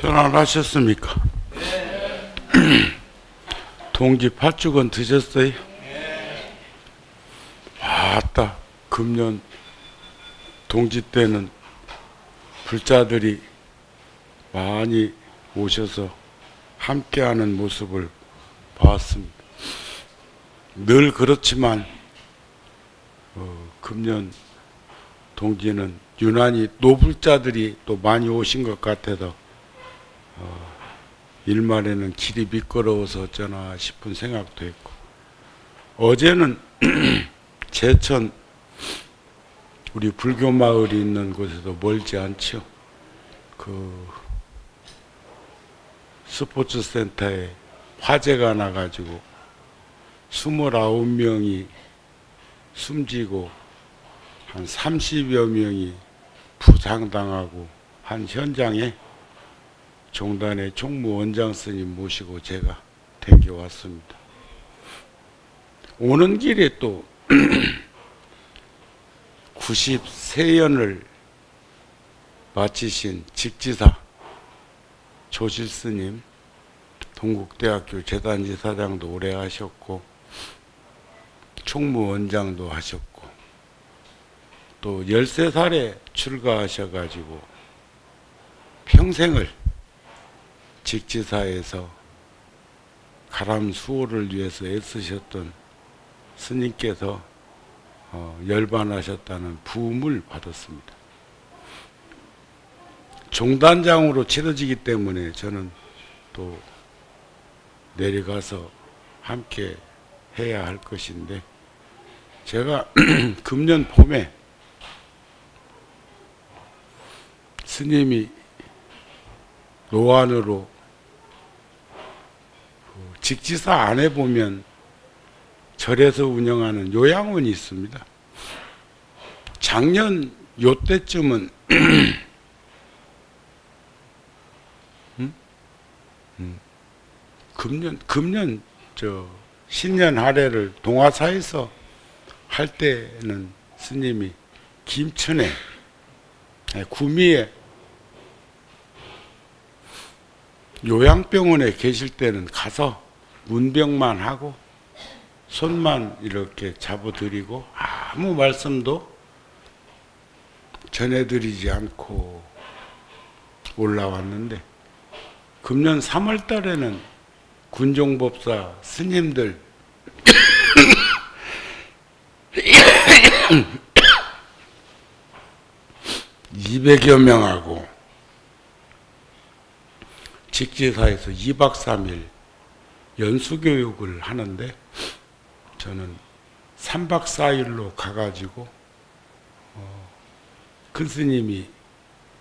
편안하셨습니까? 동지 팥죽은 드셨어요? 아따, 금년 동지 때는 불자들이 많이 오셔서 함께하는 모습을 봤습니다. 늘 그렇지만 금년 동지는 유난히 노불자들이 또 많이 오신 것 같아서 일말에는 길이 미끄러워서 어쩌나 싶은 생각도 했고, 어제는 제천 우리 불교 마을이 있는 곳에도 멀지 않죠. 그 스포츠 센터에 화재가 나가지고 29명이 숨지고 한 30여 명이 부상당하고 한 현장에 종단의 총무원장 스님 모시고 제가 댕겨왔습니다. 오는 길에 또 93연을 마치신 직지사 조실스님, 동국대학교 재단지사장도 오래 하셨고 총무원장도 하셨고 또 13살에 출가하셔가지고 평생을 직지사에서 가람 수호를 위해서 애쓰셨던 스님께서 열반하셨다는 부음을 받았습니다. 종단장으로 치러지기 때문에 저는 또 내려가서 함께 해야 할 것인데, 제가 금년 봄에 스님이 노안으로 직지사 안에 보면 절에서 운영하는 요양원이 있습니다. 작년 요때쯤은 금년 신년 할애를 동화사에서 할 때는 스님이 김천에 구미에 요양병원에 계실 때는 가서 문병만 하고 손만 이렇게 잡아드리고 아무 말씀도 전해드리지 않고 올라왔는데, 금년 3월 달에는 군종법사 스님들 200여 명하고 직지사에서 2박 3일 연수교육을 하는데, 저는 3박 4일로 가가지고 큰 스님이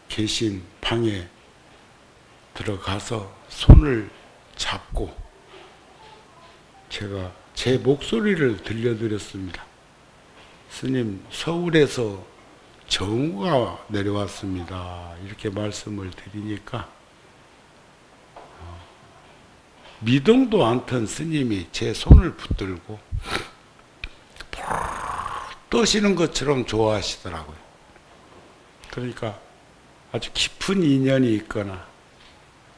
계신 방에 들어가서 손을 잡고 제가 제 목소리를 들려드렸습니다. 스님, 서울에서 정우가 내려왔습니다. 이렇게 말씀을 드리니까 미동도 않던 스님이 제 손을 붙들고 떠시는 것처럼 좋아하시더라고요. 그러니까 아주 깊은 인연이 있거나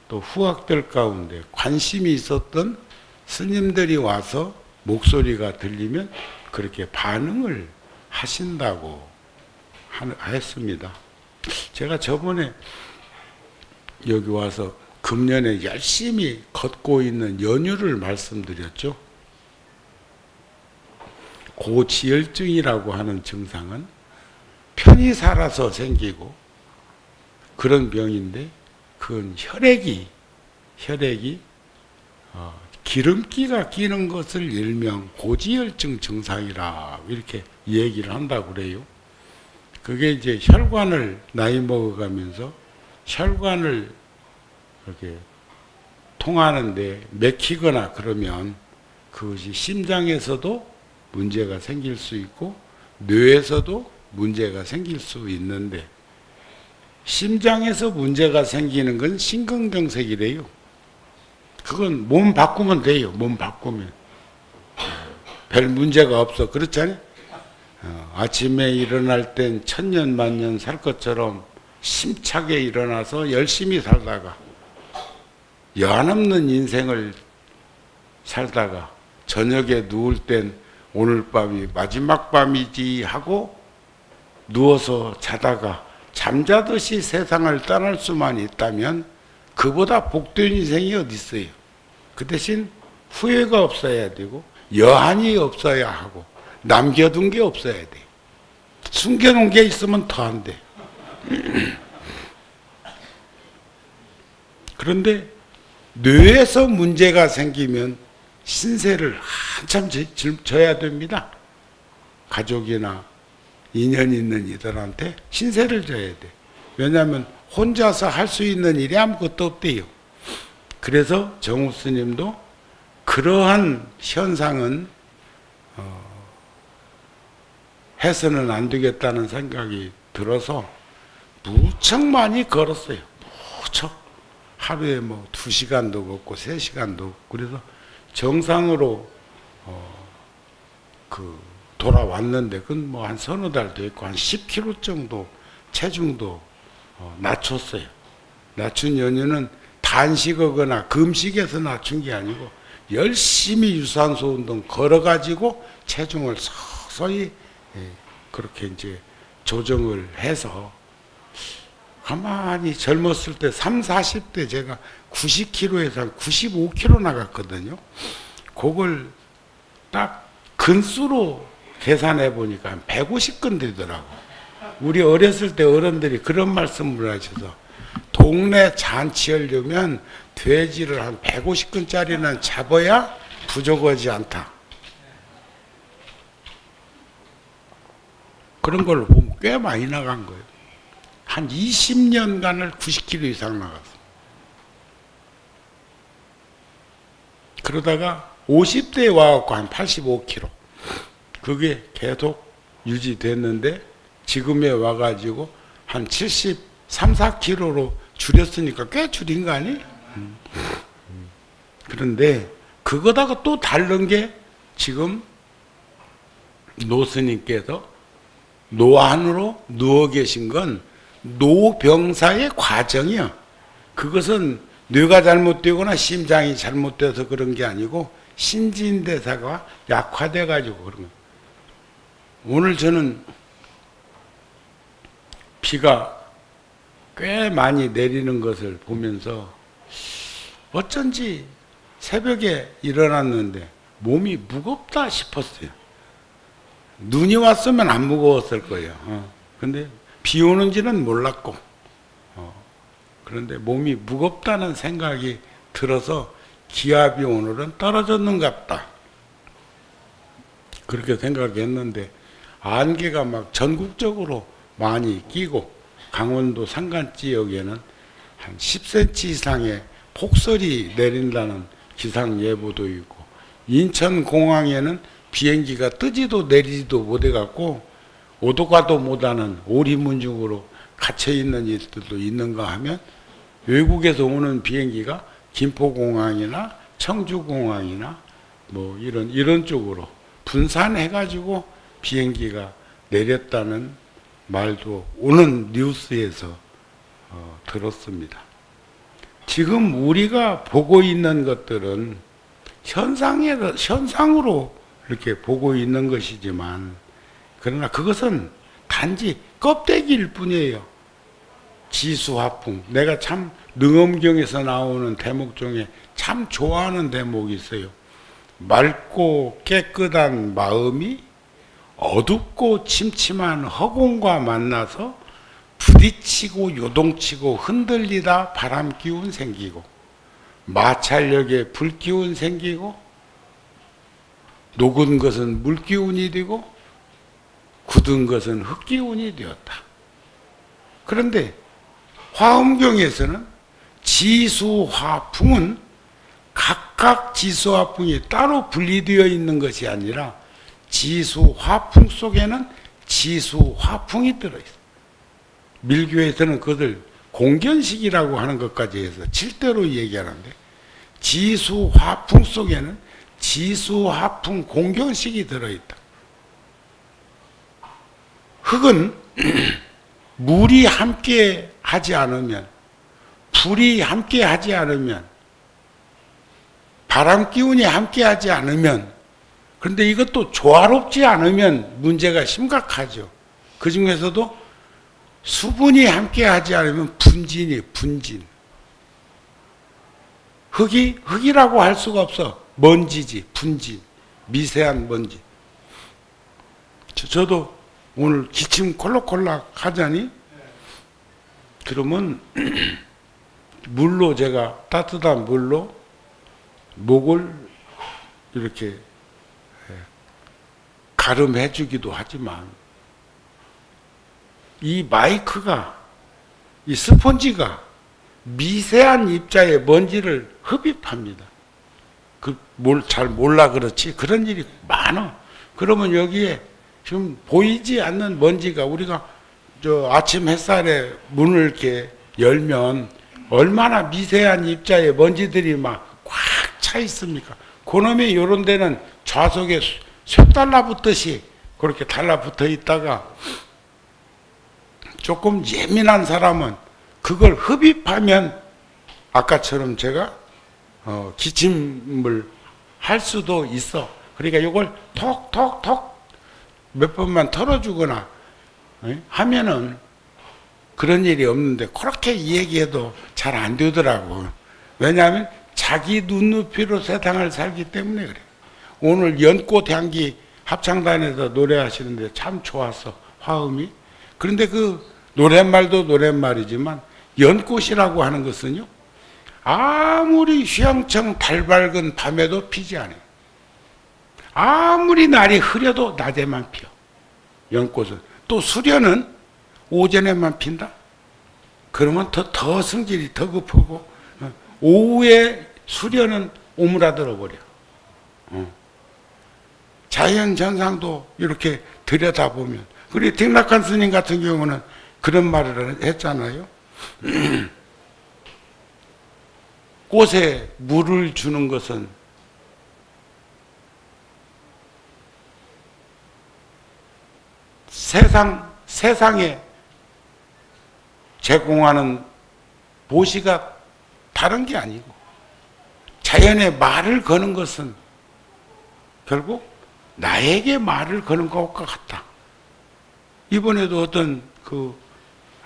또 후학들 가운데 관심이 있었던 스님들이 와서 목소리가 들리면 그렇게 반응을 하신다고 했습니다. 제가 저번에 여기 와서 금년에 열심히 걷고 있는 연유를 말씀드렸죠. 고지혈증이라고 하는 증상은 편히 살아서 생기고 그런 병인데, 그건 혈액이 기름기가 끼는 것을 일명 고지혈증 증상이라 이렇게 얘기를 한다고 그래요. 그게 이제 혈관을 나이 먹어가면서 혈관을 이렇게 통하는데 맥히거나 그러면 그것이 심장에서도 문제가 생길 수 있고 뇌에서도 문제가 생길 수 있는데, 심장에서 문제가 생기는 건 심근경색이래요. 그건 몸 바꾸면 돼요. 몸 바꾸면 별 문제가 없어. 그렇잖아요. 아침에 일어날 땐 천년 만년 살 것처럼 심차게 일어나서 열심히 살다가 여한없는 인생을 살다가 저녁에 누울 땐 오늘 밤이 마지막 밤이지 하고 누워서 자다가 잠자듯이 세상을 떠날 수만 있다면 그보다 복된 인생이 어디 있어요. 그 대신 후회가 없어야 되고 여한이 없어야 하고 남겨둔 게 없어야 돼요. 숨겨놓은 게 있으면 더 안 돼. 그런데 뇌에서 문제가 생기면 신세를 한참 져야 됩니다. 가족이나 인연 있는 이들한테 신세를 져야 돼. 왜냐하면 혼자서 할 수 있는 일이 아무것도 없대요. 그래서 정우 스님도 그러한 현상은 해서는 안 되겠다는 생각이 들어서 무척 많이 걸었어요. 무척. 하루에 뭐 2시간도 걷고 3시간도 걷고 그래서 정상으로 돌아왔는데 그건 뭐 한 서너 달 됐고 한 10kg 정도 체중도 낮췄어요. 낮춘 연유는 단식하거나 금식에서 낮춘 게 아니고 열심히 유산소 운동 걸어가지고 체중을 서서히 그렇게 이제 조정을 해서 가만히 젊었을 때 30, 40대 제가 90kg에서 한 95kg 나갔거든요. 그걸 딱 근수로 계산해 보니까 한 150근 되더라고. 우리 어렸을 때 어른들이 그런 말씀을 하셔서 동네 잔치하려면 돼지를 한 150근짜리는 잡아야 부족하지 않다. 그런 걸 보면 꽤 많이 나간 거예요. 한 20년간을 90kg 이상 나갔어. 그러다가 50대에 와갖고 한 85kg. 그게 계속 유지됐는데 지금에 와가지고 한 73, 4kg로 줄였으니까 꽤 줄인 거 아니? 그런데 그거다가 또 다른 게 지금 노스님께서 노안으로 누워 계신 건 노병사의 과정이야. 그것은 뇌가 잘못되거나 심장이 잘못돼서 그런 게 아니고 신진대사가 약화돼 가지고 그런 거예요. 오늘 저는 비가 꽤 많이 내리는 것을 보면서 어쩐지 새벽에 일어났는데 몸이 무겁다 싶었어요. 눈이 왔으면 안 무거웠을 거예요. 근데 비 오는지는 몰랐고 그런데 몸이 무겁다는 생각이 들어서 기압이 오늘은 떨어졌는갑다 그렇게 생각했는데 안개가 막 전국적으로 많이 끼고 강원도 산간 지역에는 한 10cm 이상의 폭설이 내린다는 기상 예보도 있고 인천공항에는 비행기가 뜨지도 내리지도 못해갖고 오도 가도 못하는 오리문중으로 갇혀있는 일들도 있는가 하면 외국에서 오는 비행기가 김포공항이나 청주공항이나 뭐 이런 쪽으로 분산해가지고 비행기가 내렸다는 말도 오는 뉴스에서 들었습니다. 지금 우리가 보고 있는 것들은 현상으로 이렇게 보고 있는 것이지만 그러나 그것은 단지 껍데기일 뿐이에요. 지수화풍. 내가 참 능엄경에서 나오는 대목 중에 참 좋아하는 대목이 있어요. 맑고 깨끗한 마음이 어둡고 침침한 허공과 만나서 부딪히고 요동치고 흔들리다 바람 기운 생기고 마찰력에 불 기운 생기고 녹은 것은 물 기운이 되고 굳은 것은 흙 기운이 되었다. 그런데 화엄경에서는 지수화풍은 각각 지수화풍이 따로 분리되어 있는 것이 아니라 지수화풍 속에는 지수화풍이 들어있어요. 밀교에서는 그것을 공견식이라고 하는 것까지 해서 7대로 얘기하는데 지수화풍 속에는 지수화풍 공견식이 들어있다. 흙은 물이 함께 하지 않으면 불이 함께 하지 않으면 바람 기운이 함께하지 않으면, 그런데 이것도 조화롭지 않으면 문제가 심각하죠. 그 중에서도 수분이 함께하지 않으면 분진이 분진. 흙이라고 할 수가 없어. 먼지지, 분진. 미세한 먼지. 저도 오늘 기침 콜록콜록 하자니, 그러면 물로 제가 따뜻한 물로 목을 이렇게 가름해 주기도 하지만, 이 마이크가, 이 스펀지가 미세한 입자의 먼지를 흡입합니다. 잘 몰라 그렇지 그런 일이 많아. 그러면 여기에 지금 보이지 않는 먼지가, 우리가 저 아침 햇살에 문을 이렇게 열면 얼마나 미세한 입자의 먼지들이 막 꽉 차 있습니까? 그놈이 요런 데는 좌석에 쇠 달라붙듯이 그렇게 달라붙어 있다가, 조금 예민한 사람은 그걸 흡입하면 아까처럼 제가 기침을 할 수도 있어. 그러니까 이걸 톡톡톡 몇 번만 털어주거나 하면은 그런 일이 없는데, 그렇게 얘기해도 잘 안 되더라고. 왜냐하면 자기 눈높이로 세상을 살기 때문에 그래. 오늘 연꽃 향기 합창단에서 노래하시는데 참 좋았어, 화음이. 그런데 그 노랫말도 노랫말이지만 연꽃이라고 하는 것은요, 아무리 휘황청 달 밝은 밤에도 피지 않아요. 아무리 날이 흐려도 낮에만 피어. 연꽃은. 또 수련은 오전에만 핀다? 그러면 더 성질이 더 급하고, 오후에 수련은 오므라들어 버려. 자연 현상도 이렇게 들여다보면, 그리고 딩락한 스님 같은 경우는 그런 말을 했잖아요. 꽃에 물을 주는 것은 세상에 제공하는 보시가 다른 게 아니고, 자연에 말을 거는 것은 결국 나에게 말을 거는 것과 같다. 이번에도 어떤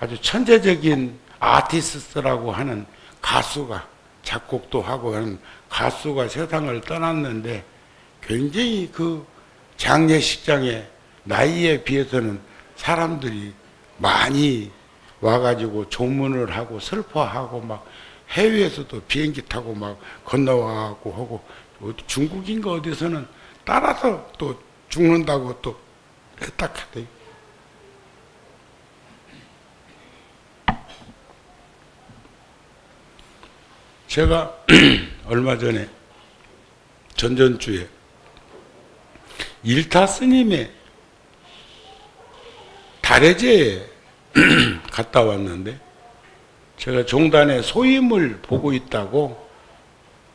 아주 천재적인 아티스트라고 하는 가수가, 작곡도 하고 하는 가수가 세상을 떠났는데, 굉장히 그 장례식장에 나이에 비해서는 사람들이 많이 와가지고 조문을 하고 슬퍼하고, 막 해외에서도 비행기 타고 막 건너와고 하고, 중국인가 어디서는 따라서 또 죽는다고 또 딱 하대. 제가 얼마 전에, 전전주에 일타 스님의 달해제에 갔다 왔는데, 제가 종단의 소임을 보고 있다고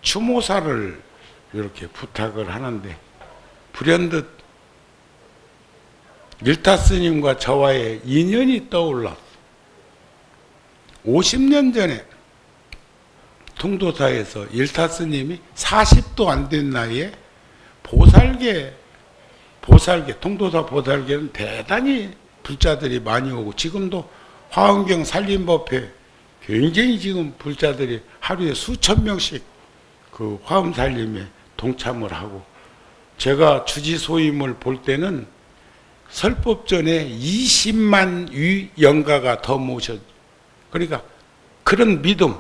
추모사를 이렇게 부탁을 하는데, 불현듯 일타 스님과 저와의 인연이 떠올랐어. 50년 전에 통도사에서 일타 스님이 40도 안 된 나이에 보살계, 통도사 보살계는 대단히 불자들이 많이 오고, 지금도 화엄경 살림법회 굉장히 지금 불자들이 하루에 수천 명씩 그 화엄 살림에 동참을 하고, 제가 주지소임을 볼 때는 설법 전에 20만 위 영가가 더 모셔. 그러니까 그런 믿음,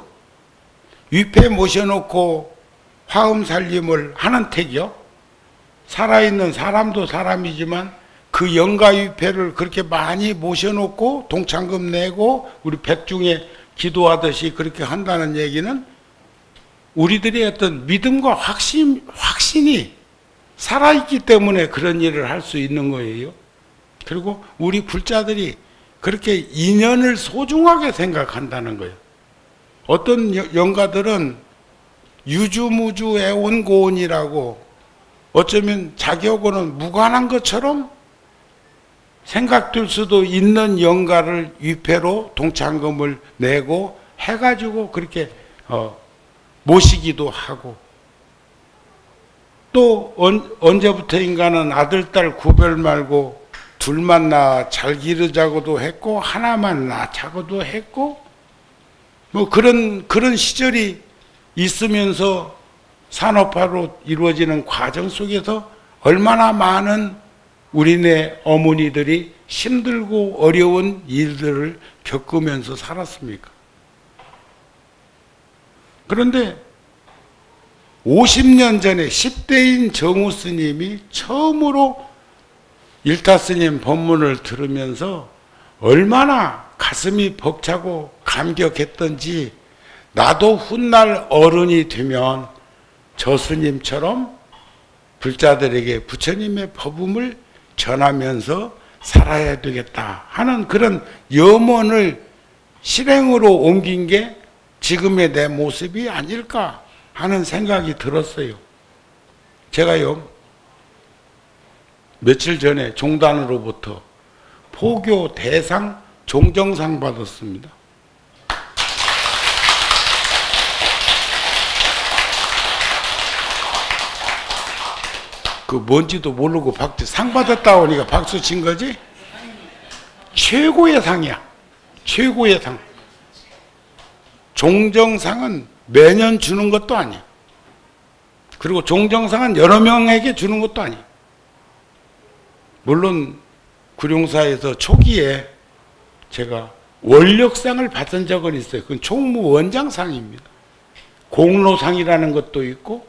위패 모셔놓고 화엄 살림을 하는 택이요. 살아있는 사람도 사람이지만 그 영가 위패를 그렇게 많이 모셔놓고 동창금 내고 우리 백중에 기도하듯이 그렇게 한다는 얘기는 우리들의 어떤 믿음과 확신이 살아있기 때문에 그런 일을 할 수 있는 거예요. 그리고 우리 불자들이 그렇게 인연을 소중하게 생각한다는 거예요. 어떤 영가들은 유주무주 애원고원이라고 어쩌면 자기하고는 무관한 것처럼 생각될 수도 있는 영가를 위패로 동창금을 내고 해가지고 그렇게 모시기도 하고, 또 언제부터인가는 아들, 딸 구별 말고 둘만 낳아 잘 기르자고도 했고 하나만 낳자고도 했고 뭐 그런 시절이 있으면서 산업화로 이루어지는 과정 속에서 얼마나 많은 우리네 어머니들이 힘들고 어려운 일들을 겪으면서 살았습니까? 그런데 50년 전에 10대인 정우 스님이 처음으로 일타 스님 법문을 들으면서 얼마나 가슴이 벅차고 감격했던지 나도 훗날 어른이 되면 저 스님처럼 불자들에게 부처님의 법음을 전하면서 살아야 되겠다 하는 그런 염원을 실행으로 옮긴 게 지금의 내 모습이 아닐까 하는 생각이 들었어요. 제가요, 며칠 전에 종단으로부터 포교 대상 종정상 받았습니다. 그 뭔지도 모르고 상 받았다 오니까 박수 친 거지? 최고의 상이야. 최고의 상. 종정상은 매년 주는 것도 아니야. 그리고 종정상은 여러 명에게 주는 것도 아니야. 물론 구룡사에서 초기에 제가 원력상을 받은 적은 있어요. 그건 총무원장상입니다. 공로상이라는 것도 있고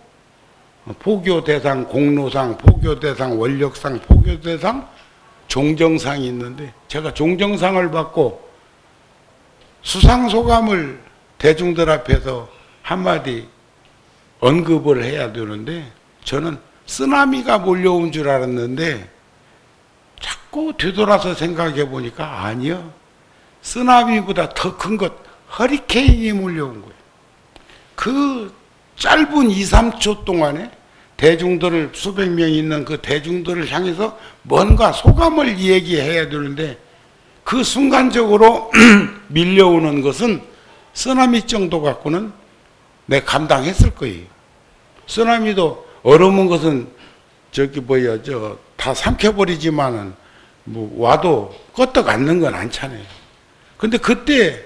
포교대상, 공로상, 포교대상, 원력상, 포교대상, 종정상이 있는데 제가 종정상을 받고 수상소감을 대중들 앞에서 한마디 언급을 해야 되는데 저는 쓰나미가 몰려온 줄 알았는데 자꾸 되돌아서 생각해 보니까 아니요. 쓰나미보다 더 큰 것 허리케인이 몰려온 거예요. 그 짧은 2, 3초 동안에 대중들을 수백 명이 있는 그 대중들을 향해서 뭔가 소감을 얘기해야 되는데 그 순간적으로 밀려오는 것은 쓰나미 정도 갖고는 내 감당했을 거예요. 쓰나미도 얼어문 것은 다 삼켜버리지만은 뭐 와도 껐떡 않는 건 않잖아요. 근데 그때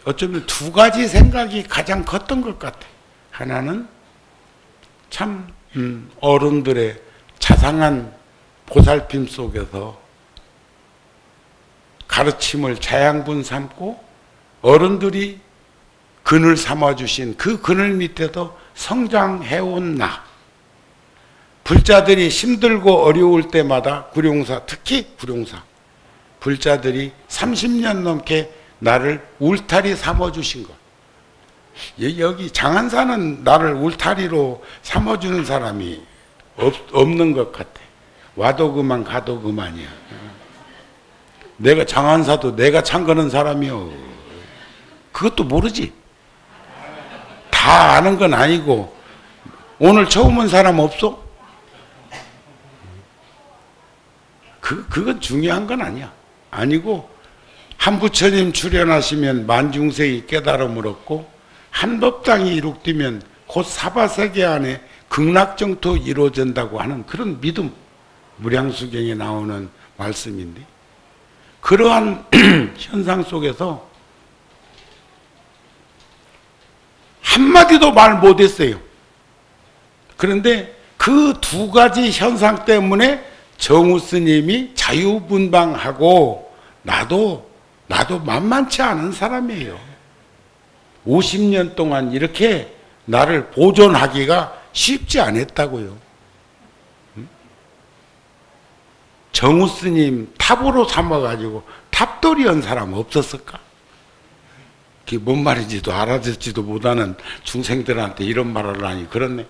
어쩌면 두 가지 생각이 가장 컸던 것 같아. 하나는 참 어른들의 자상한 보살핌 속에서 가르침을 자양분 삼고 어른들이 그늘 삼아주신 그 그늘 밑에서 성장해온 나. 불자들이 힘들고 어려울 때마다 구룡사, 특히 구룡사 불자들이 30년 넘게 나를 울타리 삼아주신 것. 여기 장안사는 나를 울타리로 삼아주는 사람이 없는 것 같아. 와도 그만 가도 그만이야. 내가 장안사도 내가 참거는 사람이요. 그것도 모르지. 다 아는 건 아니고 오늘 처음 온 사람 없어? 그건 중요한 건 아니야. 아니고 한 부처님 출연하시면 만중생이 깨달음을 얻고 한 법당이 이룩되면 곧 사바세계 안에 극락정토 이루어진다고 하는 그런 믿음, 무량수경에 나오는 말씀인데 그러한 현상 속에서 한마디도 말 못했어요. 그런데 그 두 가지 현상 때문에 정우 스님이 자유분방하고 나도 만만치 않은 사람이에요. 50년 동안 이렇게 나를 보존하기가 쉽지 않았다고요. 정우 스님 탑으로 삼아가지고 탑돌이 한 사람 없었을까? 그게 뭔 말인지도 알아듣지도 못하는 중생들한테 이런 말을 하니 그렇네.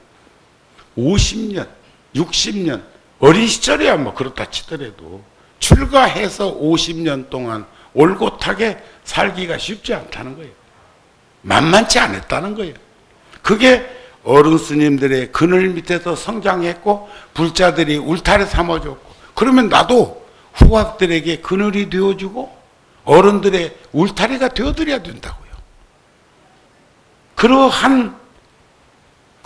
50년, 60년, 어린 시절이야 뭐 그렇다 치더라도 출가해서 50년 동안 올곧하게 살기가 쉽지 않다는 거예요. 만만치 않았다는 거예요. 그게 어른 스님들의 그늘 밑에서 성장했고 불자들이 울타리 삼아줬고 그러면 나도 후학들에게 그늘이 되어주고 어른들의 울타리가 되어드려야 된다고요.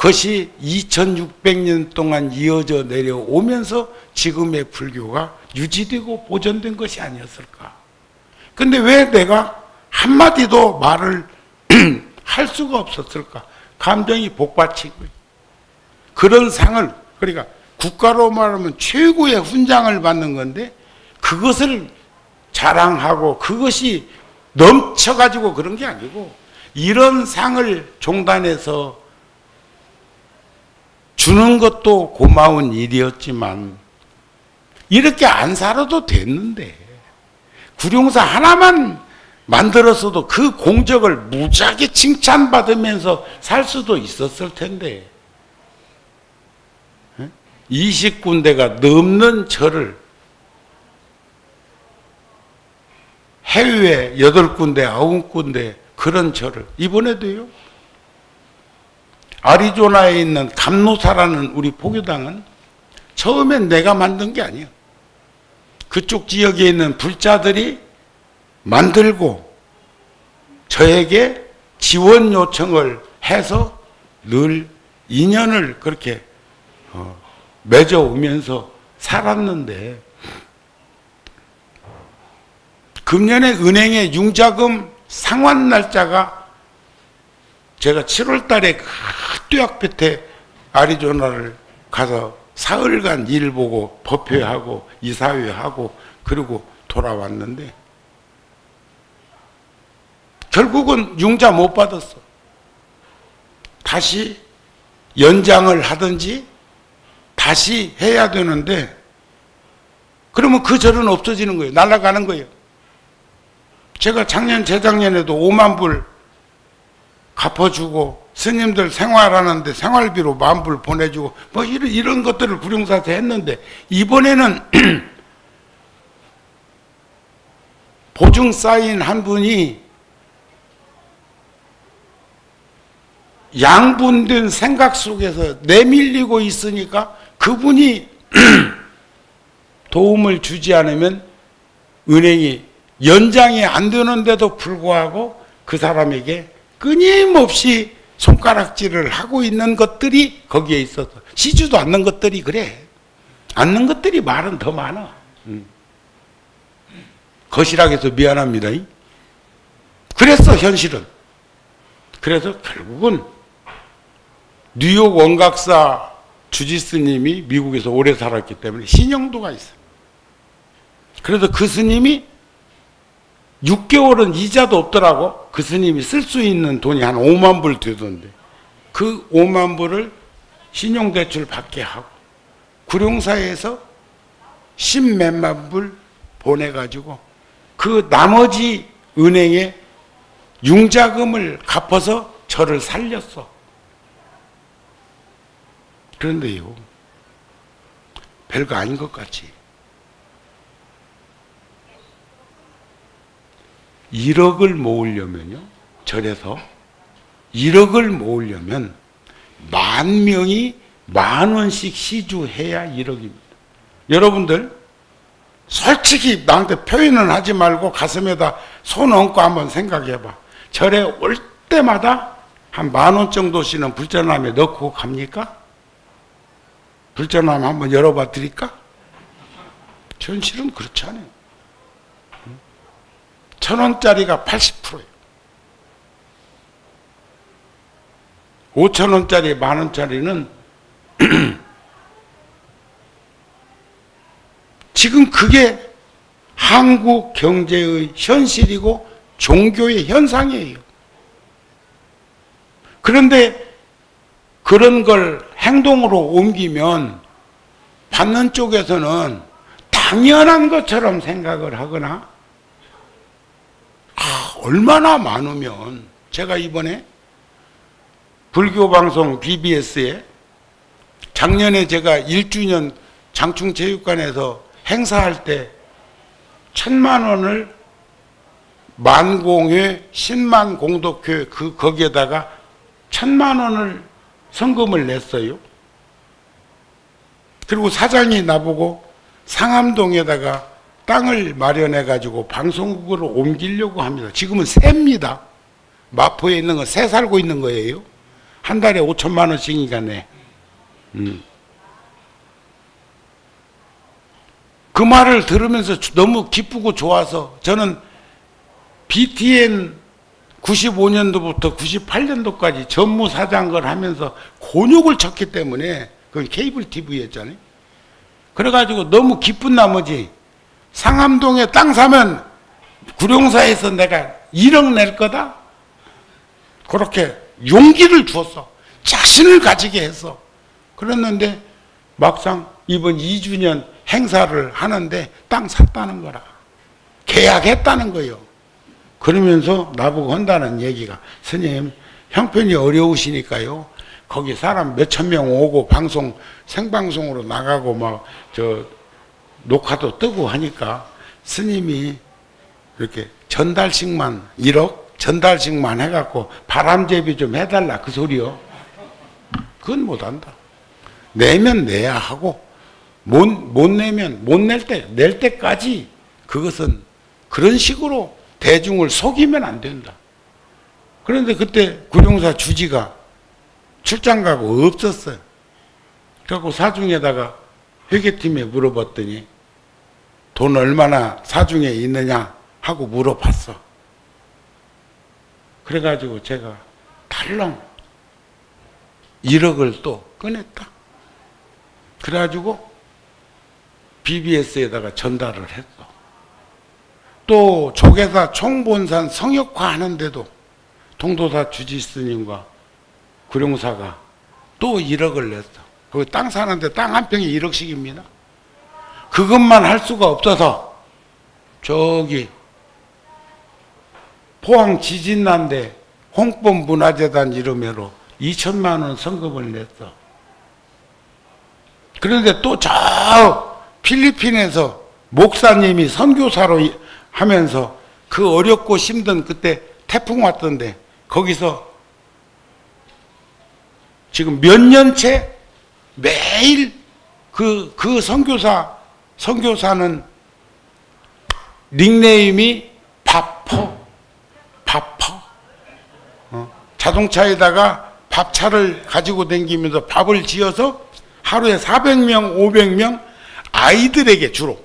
그것이 2600년 동안 이어져 내려오면서 지금의 불교가 유지되고 보존된 것이 아니었을까. 근데 왜 내가 한마디도 말을 할 수가 없었을까? 감정이 복받친 거예요. 그런 상을, 그러니까 국가로 말하면 최고의 훈장을 받는 건데 그것을 자랑하고 그것이 넘쳐가지고 그런 게 아니고 이런 상을 종단에서 주는 것도 고마운 일이었지만 이렇게 안 살아도 됐는데 구룡사 하나만 만들었어도 그 공적을 무지하게 칭찬받으면서 살 수도 있었을 텐데 20군데가 넘는 절을 해외에 8군데, 9군데 그런 절을 이번에도요. 아리조나에 있는 감노사라는 우리 포교당은 처음엔 내가 만든 게 아니에요. 그쪽 지역에 있는 불자들이 만들고 저에게 지원 요청을 해서 늘 인연을 그렇게 맺어오면서 살았는데 금년에 은행에 융자금 상환 날짜가 제가 7월 달에 그 뚜약볕에 아리조나를 가서 사흘간 일 보고 법회하고 이사회하고 그리고 돌아왔는데 결국은 융자 못 받았어. 다시 연장을 하든지 다시 해야 되는데 그러면 그 절은 없어지는 거예요. 날아가는 거예요. 제가 작년 재작년에도 5만 불 갚아주고 스님들 생활하는데 생활비로 10,000불 보내주고 뭐 이런 것들을 구룡사에서 했는데 이번에는 보증 사인 한 분이 양분된 생각 속에서 내밀리고 있으니까 그분이 도움을 주지 않으면 은행이 연장이 안 되는데도 불구하고 그 사람에게 끊임없이 손가락질을 하고 있는 것들이 거기에 있어서 시주도 않는 것들이 그래. 않는 것들이 말은 더 많아. 거시락해서 미안합니다. 그랬어 현실은. 그래서 결국은 뉴욕 원각사 주지스님이 미국에서 오래 살았기 때문에 신용도가 있어요. 그래서 그 스님이 6개월은 이자도 없더라고. 그 스님이 쓸 수 있는 돈이 한 5만 불 되던데 그 5만 불을 신용대출 받게 하고 구룡사에서 10몇만 불 보내가지고 그 나머지 은행에 융자금을 갚아서 저를 살렸어. 그런데요, 별거 아닌 것 같지. 1억을 모으려면요, 절에서 1억을 모으려면 10,000명이 10,000원씩 시주해야 1억입니다. 여러분들 솔직히 나한테 표현은 하지 말고 가슴에다 손 얹고 한번 생각해봐. 절에 올 때마다 한 10,000원 정도씩은 불전함에 넣고 갑니까? 불전함 한번 열어봐 드릴까? 현실은 그렇지 않아요. 1,000원짜리가 80%예요. 5,000원짜리, 10,000원짜리는 지금 그게 한국 경제의 현실이고 종교의 현상이에요. 그런데 그런 걸 행동으로 옮기면 받는 쪽에서는 당연한 것처럼 생각을 하거나 얼마나 많으면 제가 이번에 불교방송 BBS에 작년에 제가 1주년 장충체육관에서 행사할 때 1,000만 원을 만공회, 신만 공덕회 거기에다가 1,000만 원을 성금을 냈어요. 그리고 사장이 나보고 상암동에다가 땅을 마련해 가지고 방송국으로 옮기려고 합니다. 지금은 새입니다. 마포에 있는 건 새 살고 있는 거예요. 한 달에 5천만 원씩이니까 내. 그 말을 들으면서 너무 기쁘고 좋아서 저는 BTN 95년도부터 98년도까지 전무사장을 하면서 곤욕을 쳤기 때문에 그건 케이블 TV였잖아요. 그래가지고 너무 기쁜 나머지 상암동에 땅 사면 구룡사에서 내가 1억 낼 거다? 그렇게 용기를 주었어. 자신을 가지게 했어. 그랬는데 막상 이번 2주년 행사를 하는데 땅 샀다는 거라. 계약했다는 거예요. 그러면서 나보고 한다는 얘기가, 스님 형편이 어려우시니까요, 거기 사람 몇천 명 오고 방송 생방송으로 나가고 막 저 녹화도 뜨고 하니까 스님이 이렇게 전달씩만 1억 전달씩만 해갖고 바람잡이 좀 해달라 그 소리요. 그건 못한다. 내면 내야 하고 못 내면 못 낼 때까지 그것은 그런 식으로 대중을 속이면 안 된다. 그런데 그때 구룡사 주지가 출장 가고 없었어요. 그래갖고 사중에다가 회계팀에 물어봤더니 돈 얼마나 사중에 있느냐 하고 물어봤어. 그래가지고 제가 달랑 1억을 또 꺼냈다. 그래가지고 BBS에다가 전달을 했어. 또 조계사 총본산 성역화 하는데도 동도사 주지스님과 구룡사가 또 1억을 냈어. 거기 땅 사는데 땅 한 평이 1억씩입니다. 그것만 할 수가 없어서 저기 포항 지진 난데 홍범 문화재단 이름으로 2천만 원 성금을 냈어. 그런데 또 저 필리핀에서 목사님이 선교사로 하면서 그 어렵고 힘든 그때 태풍 왔던데 거기서 지금 몇 년째 매일 그 선교사는 닉네임이 바퍼. 자동차에다가 밥차를 가지고 다니면서 밥을 지어서 하루에 400명, 500명 아이들에게 주로,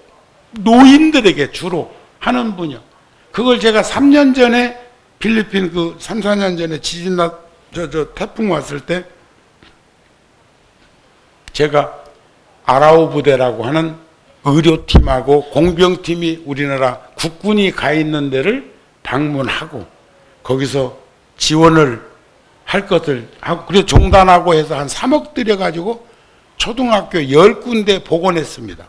노인들에게 주로 하는 분이요. 그걸 제가 3년 전에 필리핀 3, 4년 전에 지진 태풍 왔을 때 제가 아라오 부대라고 하는 의료팀하고 공병팀이 우리나라 국군이 가 있는 데를 방문하고 거기서 지원을 할 것을 하고 그래서 종단하고 해서 한 3억 들여가지고 초등학교 10군데 복원했습니다.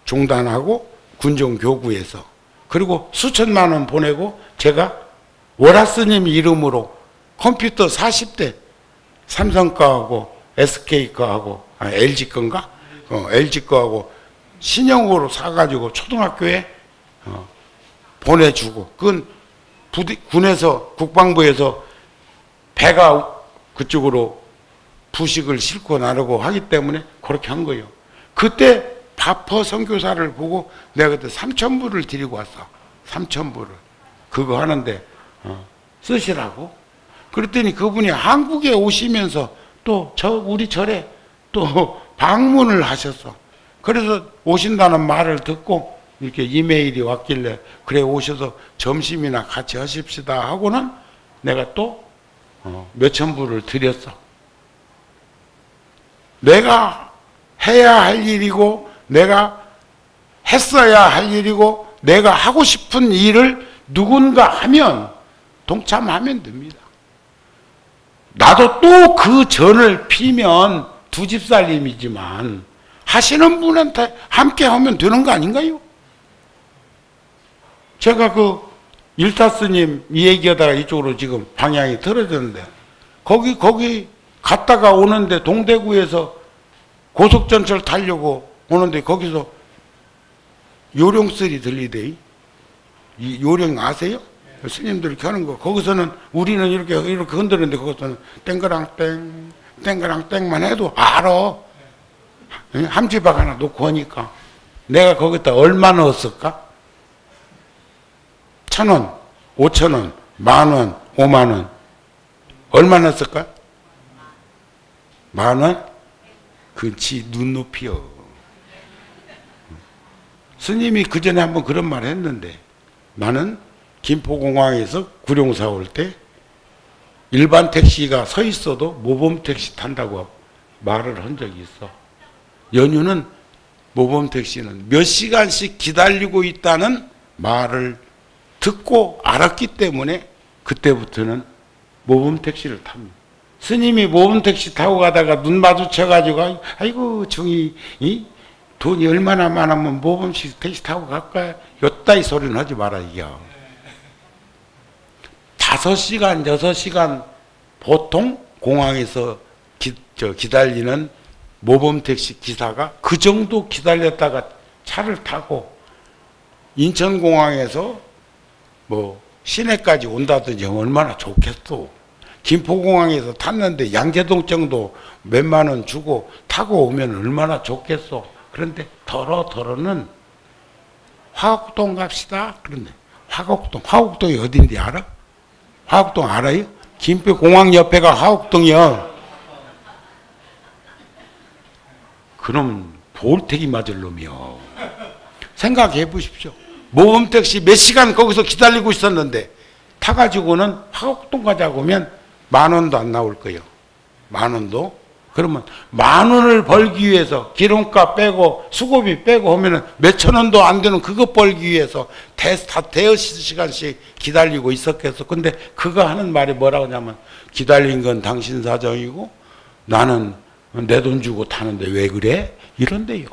종단하고 군종교구에서. 그리고 수천만 원 보내고 제가 월화스님 이름으로 컴퓨터 40대 삼성 거하고 SK 거하고 LG 건가? LG 거하고 신형으로 사가지고 초등학교에 보내주고 그건 군에서 국방부에서 배가 그쪽으로 부식을 싣고 나르고 하기 때문에 그렇게 한 거예요. 그때 바퍼 선교사를 보고 내가 그때 3,000불을 드리고 왔어. 3,000불을. 그거 하는데 쓰시라고. 그랬더니 그분이 한국에 오시면서 또 우리 절에 또 방문을 하셨어. 그래서 오신다는 말을 듣고 이렇게 이메일이 왔길래 그래 오셔서 점심이나 같이 하십시다 하고는 내가 또 몇천 불을 드렸어. 내가 해야 할 일이고 내가 했어야 할 일이고 내가 하고 싶은 일을 누군가 하면 동참하면 됩니다. 나도 또 그 전을 피면 두 집 살림이지만 하시는 분한테 함께 하면 되는 거 아닌가요? 제가 일타스님 이 얘기하다가 이쪽으로 지금 방향이 틀어졌는데 거기 갔다가 오는데 동대구에서 고속전철 타려고 오는데 거기서 요령소리 들리대. 이 요령 아세요? 스님들이 이렇게 하는 거. 거기서는 우리는 이렇게 흔드는데 거기서는 땡그랑땡 땡그랑땡만 해도 알아. 함지박 하나 놓고 하니까 내가 거기다 얼마 넣었을까? 1,000원, 5,000원, 10,000원, 50,000원. 얼마나 썼을까? 10,000원? 그치, 눈높이요. 스님이 그 전에 한번 그런 말 했는데, 나는 김포공항에서 구룡사 올 때 일반 택시가 서 있어도 모범 택시 탄다고 말을 한 적이 있어. 연유는 모범 택시는 몇 시간씩 기다리고 있다는 말을 듣고 알았기 때문에 그때부터는 모범 택시를 탑니다. 스님이 모범 택시 타고 가다가 눈 마주쳐가지고 아이고 중이 돈이 얼마나 많으면 모범 택시 타고 갈까? 요따위 소리는 하지 마라 이겨. 5시간, 6시간 보통 공항에서 기다리는 모범 택시 기사가 그 정도 기다렸다가 차를 타고 인천공항에서 뭐 시내까지 온다든지 얼마나 좋겠어. 김포공항에서 탔는데 양재동 정도 몇만 원 주고 타고 오면 얼마나 좋겠어. 그런데 더러는 화곡동 갑시다. 그런데 화곡동이 어딘지 알아? 화곡동 알아요? 김포공항 옆에가 화곡동이요. 그럼 볼테기 맞을 놈이요. 생각해 보십시오. 모범택시 몇 시간 거기서 기다리고 있었는데 타가지고는 화곡동 가자고 하면 10,000원도 안 나올 거예요. 10,000원도. 그러면 10,000원을 벌기 위해서 기름값 빼고 수고비 빼고 하면은 몇천 원도 안 되는 그거 벌기 위해서 대여섯 시간씩 기다리고 있었겠어. 근데 그거 하는 말이 뭐라고 하냐면 기다린 건 당신 사정이고 나는 내 돈 주고 타는데 왜 그래? 이런데요.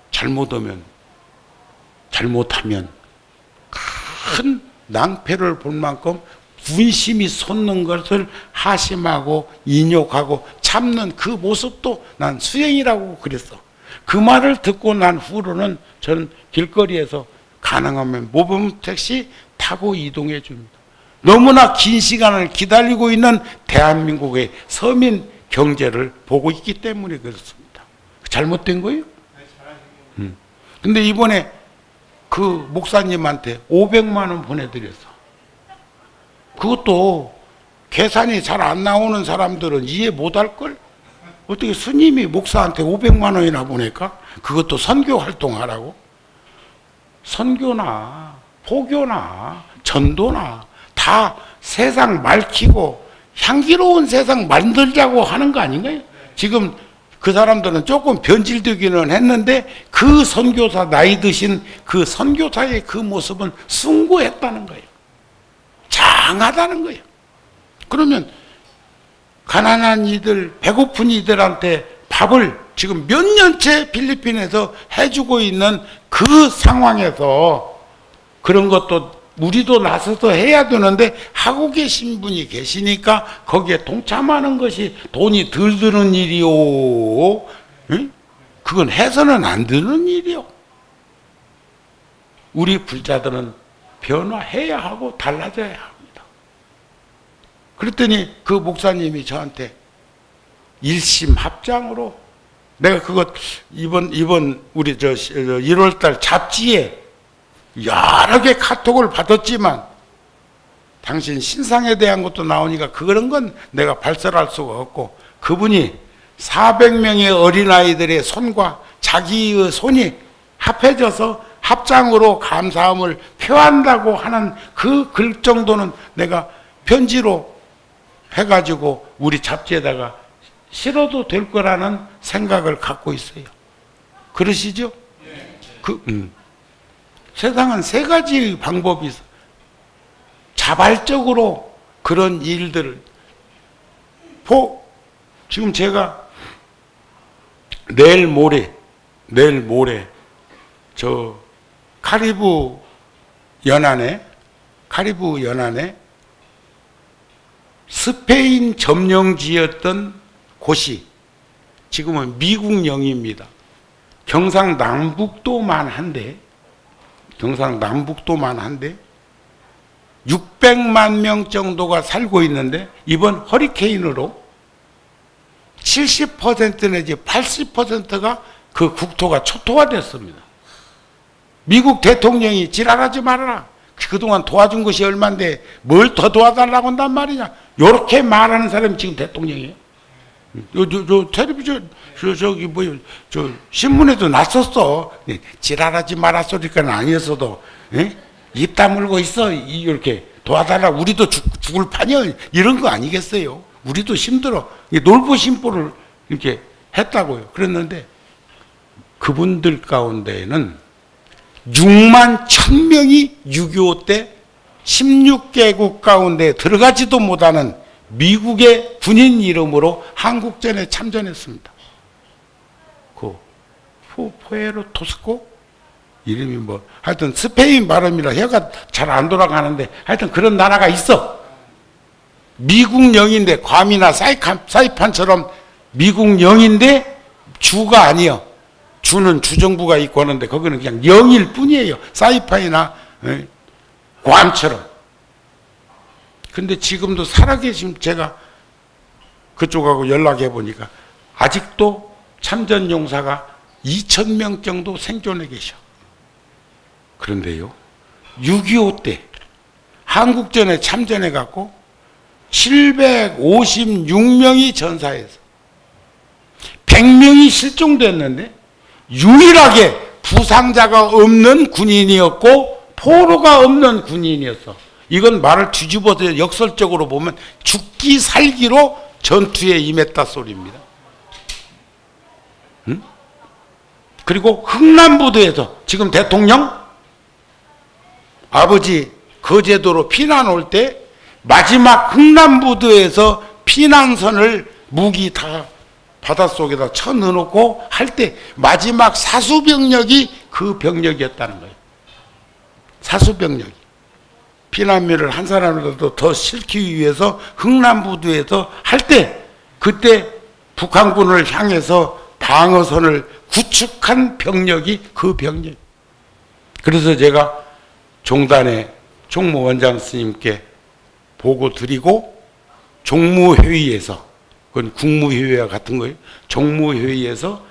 잘못하면 큰 낭패를 볼 만큼 분심이 솟는 것을 하심하고 인욕하고 참는 그 모습도 난 수행이라고 그랬어. 그 말을 듣고 난 후로는 저는 길거리에서 가능하면 모범 택시 타고 이동해 줍니다. 너무나 긴 시간을 기다리고 있는 대한민국의 서민 경제를 보고 있기 때문에 그렇습니다. 잘못된 거예요? 근데 이번에 그 목사님한테 500만 원 보내드렸어. 그것도 계산이 잘 안 나오는 사람들은 이해 못할걸? 어떻게 스님이 목사한테 500만 원이나 보낼까? 그것도 선교 활동하라고? 선교나 포교나 전도나 다 세상 맑히고 향기로운 세상 만들자고 하는 거 아닌가요? 지금 그 사람들은 조금 변질되기는 했는데 그 선교사, 나이 드신 그 선교사의 그 모습은 숭고했다는 거예요. 장하다는 거예요. 그러면 가난한 이들, 배고픈 이들한테 밥을 지금 몇 년째 필리핀에서 해주고 있는 그 상황에서 그런 것도 우리도 나서서 해야 되는데 하고 계신 분이 계시니까 거기에 동참하는 것이 돈이 덜 드는 일이요. 응? 그건 해서는 안 되는 일이요. 우리 불자들은 변화해야 하고 달라져야 합니다. 그랬더니 그 목사님이 저한테 일심합장으로 내가 그것 이번 우리 1월달 잡지에 여러 개 카톡을 받았지만 당신 신상에 대한 것도 나오니까 그런 건 내가 발설할 수가 없고 그분이 400명의 어린아이들의 손과 자기의 손이 합해져서 합장으로 감사함을 표한다고 하는 그 글 정도는 내가 편지로 해가지고 우리 잡지에다가 실어도 될 거라는 생각을 갖고 있어요. 그러시죠? 세상은 세 가지 방법이 있어. 자발적으로 그런 일들을 지금 제가 내일 모레 저 카리브 연안에 스페인 점령지였던 곳이 지금은 미국 영입니다. 경상남북도만 한데 600만 명 정도가 살고 있는데 이번 허리케인으로 70% 내지 80%가 그 국토가 초토화됐습니다. 미국 대통령이 지랄하지 말아라. 그동안 도와준 것이 얼만데 뭘 더 도와달라고 한단 말이냐. 요렇게 말하는 사람이 지금 대통령이에요. 텔레비전, 신문에도 났었어. 지랄하지 마라 소리까는 아니었어도, 입 다물고 있어. 이렇게 도와달라고. 우리도 죽을 판이야. 이런 거 아니겠어요? 우리도 힘들어. 놀부 심보를 이렇게 했다고요. 그랬는데, 그분들 가운데에는 6만 1000명이 6.25 때 16개국 가운데 들어가지도 못하는 미국의 군인 이름으로 한국전에 참전했습니다. 그 포에로 토스코 이름이 뭐 하여튼 스페인 발음이라 혀가 잘 안 돌아가는데 하여튼 그런 나라가 있어. 미국 영인데 괌이나 사이판처럼 미국 영인데 주가 아니요. 주는 주정부가 있고 하는데 거기는 그냥 영일 뿐이에요. 사이판이나 괌처럼. 근데 지금도 살아계신 제가 그쪽하고 연락해 보니까 아직도 참전용사가 2000명 정도 생존해 계셔. 그런데요, 6.25 때 한국전에 참전해 갖고 756명이 전사해서 100명이 실종됐는데 유일하게 부상자가 없는 군인이었고 포로가 없는 군인이었어. 이건 말을 뒤집어서 역설적으로 보면 죽기 살기로 전투에 임했다 소리입니다. 응? 그리고 흥남부두에서 지금 대통령 아버지 거제도로 피난 올 때 마지막 흥남부두에서 피난선을 무기 다 바닷속에다 쳐 넣어놓고 할 때 마지막 사수병력이 그 병력이었다는 거예요. 사수병력이. 피난민을 한 사람이라도 더 실기 위해서 흥남부두에서 할 때 그때 북한군을 향해서 방어선을 구축한 병력이 그 병력. 그래서 제가 종단의 종무원장 스님께 보고 드리고 종무회의에서 그건 국무회의와 같은 거예요. 종무회의에서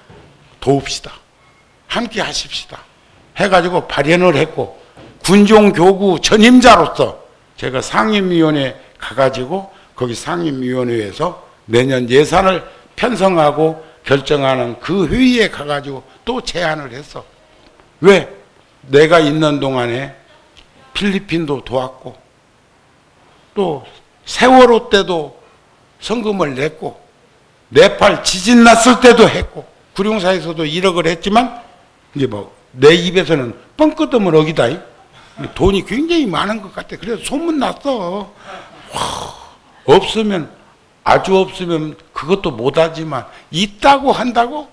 도웁시다. 함께 하십시다. 해가지고 발현을 했고 군종교구 전임자로서 제가 상임위원회 가가지고 거기 상임위원회에서 내년 예산을 편성하고 결정하는 그 회의에 가가지고 또 제안을 했어. 왜? 내가 있는 동안에 필리핀도 도왔고 또 세월호 때도 성금을 냈고 네팔 지진 났을 때도 했고 구룡사에서도 1억을 했지만 이제 뭐 내 입에서는 뻥끗하면 억이다. 돈이 굉장히 많은 것 같아. 그래서 소문 났어. 없으면 아주 없으면 그것도 못하지만 있다고 한다고?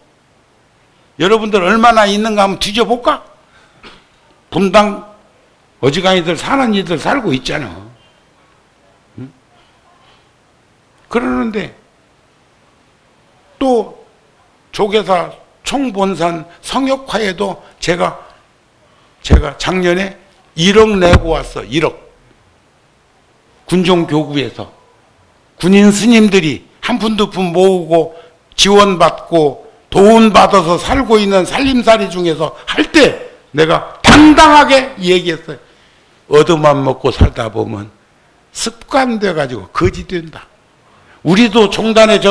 여러분들 얼마나 있는가 한번 뒤져볼까? 분당 어지간히들 사는 이들 살고 있잖아. 응? 그러는데 또 조계사 총본산 성역화에도 제가 작년에 1억 내고 왔어. 1억. 군종교구에서 군인 스님들이 한 푼 두 푼 모으고 지원받고 도움받아서 살고 있는 살림살이 중에서 할 때 내가 당당하게 얘기했어요. 얻어만 먹고 살다 보면 습관돼 가지고 거지 된다. 우리도 종단에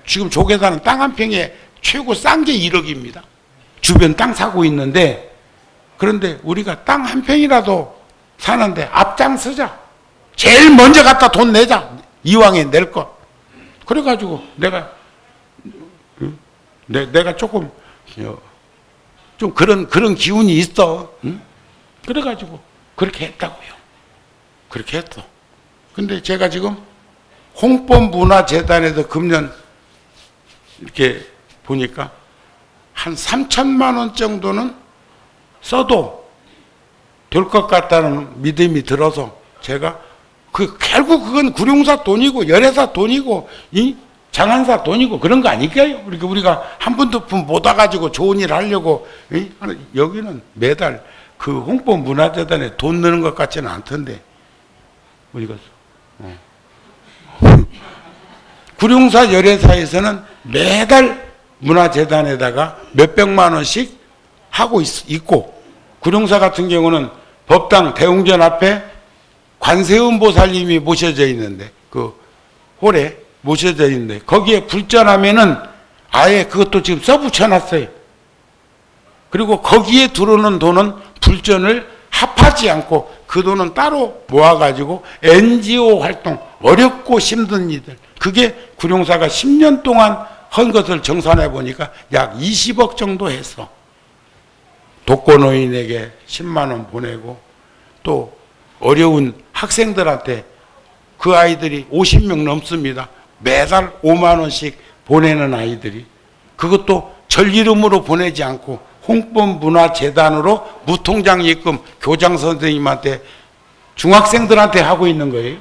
지금 조계사는 땅 한 평에 최고 싼 게 1억입니다. 주변 땅 사고 있는데 그런데 우리가 땅 한 평이라도 사는데 앞장서자. 제일 먼저 갖다 돈 내자. 이왕에 낼 것. 그래가지고 내가 조금 좀 그런 기운이 있어. 응? 그래가지고 그렇게 했다고요. 그렇게 했어. 근데 제가 지금 홍법문화재단에서 금년 이렇게 보니까 한 3천만 원 정도는 써도 될 것 같다는 믿음이 들어서 제가 결국 그건 구룡사 돈이고 열애사 돈이고 이 장안사 돈이고 그런 거 아닐까요? 우리가 한 푼 두 푼 못 와가지고 좋은 일 하려고 여기는 매달 그 홍법문화재단에 돈 넣는 것 같지는 않던데 어디 갔어? 구룡사 열애사에서는 매달 문화재단에다가 몇백만 원씩 하고 있고 구룡사 같은 경우는 법당 대웅전 앞에 관세음 보살님이 모셔져 있는데, 그 홀에 모셔져 있는데, 거기에 불전하면은 아예 그것도 지금 써붙여놨어요. 그리고 거기에 들어오는 돈은 불전을 합하지 않고 그 돈은 따로 모아가지고 NGO 활동, 어렵고 힘든 이들, 그게 구룡사가 10년 동안 한 것을 정산해 보니까 약 20억 정도 했어. 독거노인에게 10만 원 보내고, 또 어려운 학생들한테, 그 아이들이 50명 넘습니다. 매달 5만 원씩 보내는 아이들이, 그것도 절 이름으로 보내지 않고 홍범문화재단으로 무통장 입금 교장 선생님한테, 중학생들한테 하고 있는 거예요.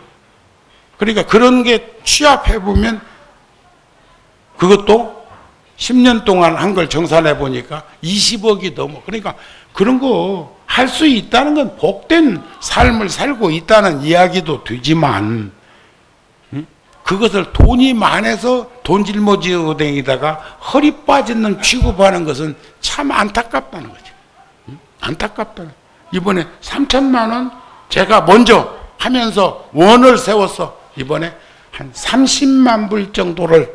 그러니까 그런 게 취합해 보면 그것도 10년 동안 한 걸 정산해 보니까 20억이 넘어. 그러니까 그런 거 할 수 있다는 건 복된 삶을 살고 있다는 이야기도 되지만, 그것을 돈이 많아서 돈 짊어지고 다니다가 허리 빠지는 취급하는 것은 참 안타깝다는 거죠. 안타깝다는. 이번에 3천만 원 제가 먼저 하면서 원을 세웠어. 이번에 한 30만 불 정도를,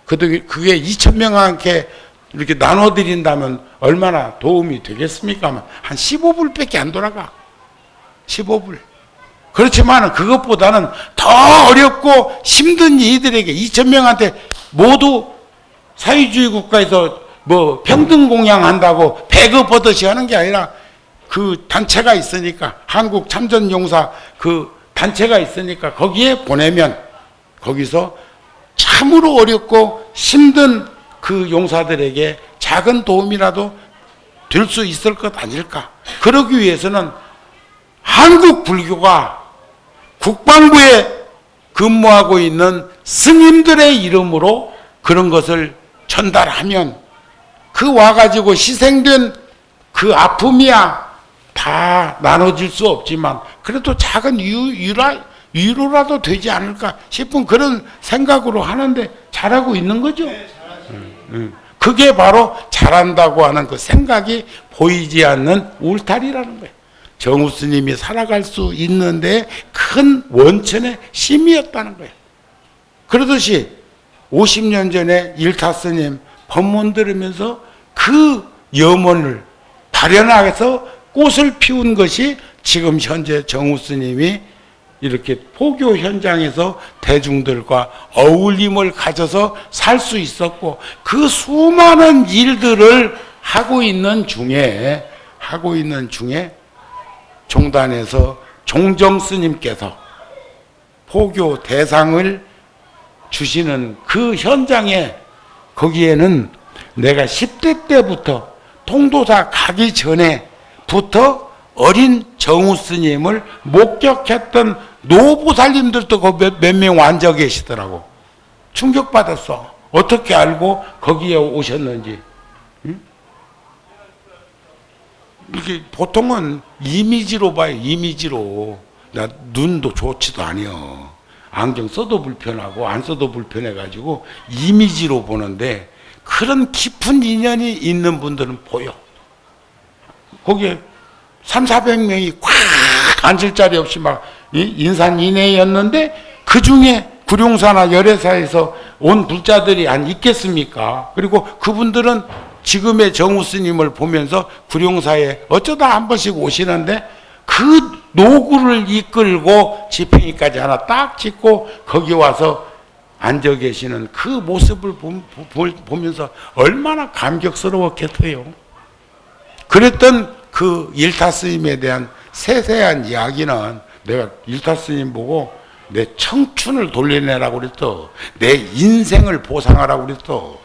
그게 2,000명한테 이렇게 나눠드린다면 얼마나 도움이 되겠습니까? 한 15불밖에 안 돌아가. 15불. 그렇지만 그것보다는 더 어렵고 힘든 이들에게, 2,000명한테 모두 사회주의 국가에서 뭐 평등 공양한다고 배급하듯이 하는 게 아니라, 그 단체가 있으니까, 한국 참전용사 그 단체가 있으니까 거기에 보내면 거기서 참으로 어렵고 힘든 그 용사들에게 작은 도움이라도 될 수 있을 것 아닐까. 그러기 위해서는 한국 불교가 국방부에 근무하고 있는 스님들의 이름으로 그런 것을 전달하면, 그 와가지고 희생된 그 아픔이야 다 나눠질 수 없지만 그래도 작은 위로라도 되지 않을까 싶은 그런 생각으로 하는데 잘하고 있는 거죠. 네, 그게 바로 잘한다고 하는 그 생각이 보이지 않는 울타리라는 거예요. 정우 스님이 살아갈 수 있는데 큰 원천의 심이었다는 거예요. 그러듯이 50년 전에 일타 스님 법문 들으면서 그 염원을 발현해서 꽃을 피운 것이 지금 현재 정우 스님이 이렇게 포교 현장에서 대중들과 어울림을 가져서 살 수 있었고, 그 수많은 일들을 하고 있는 중에 종단에서 종정 스님께서 포교 대상을 주시는 그 현장에, 거기에는 내가 10대 때부터 통도사 가기 전에부터 어린 정우 스님을 목격했던 노보살님들도 몇 명 앉아 계시더라고. 충격받았어. 어떻게 알고 거기에 오셨는지. 응? 이게 보통은 이미지로 봐요. 이미지로. 나 눈도 좋지도 아니여. 안경 써도 불편하고 안 써도 불편해가지고 이미지로 보는데, 그런 깊은 인연이 있는 분들은 보여. 거기에 300~400명이 꽉 앉을 자리 없이 막 인산인해였는데, 그 중에 구룡사나 열애사에서 온 불자들이 안 있겠습니까? 그리고 그분들은 지금의 정우 스님을 보면서 구룡사에 어쩌다 한 번씩 오시는데, 그 노구를 이끌고 집행이까지 하나 딱 짓고 거기 와서 앉아 계시는 그 모습을 보면서 얼마나 감격스러웠겠어요. 그랬던 그 일타 스님에 대한 세세한 이야기는 내가 일타 스님 보고 내 청춘을 돌려내라고 그랬어. 내 인생을 보상하라고 그랬어.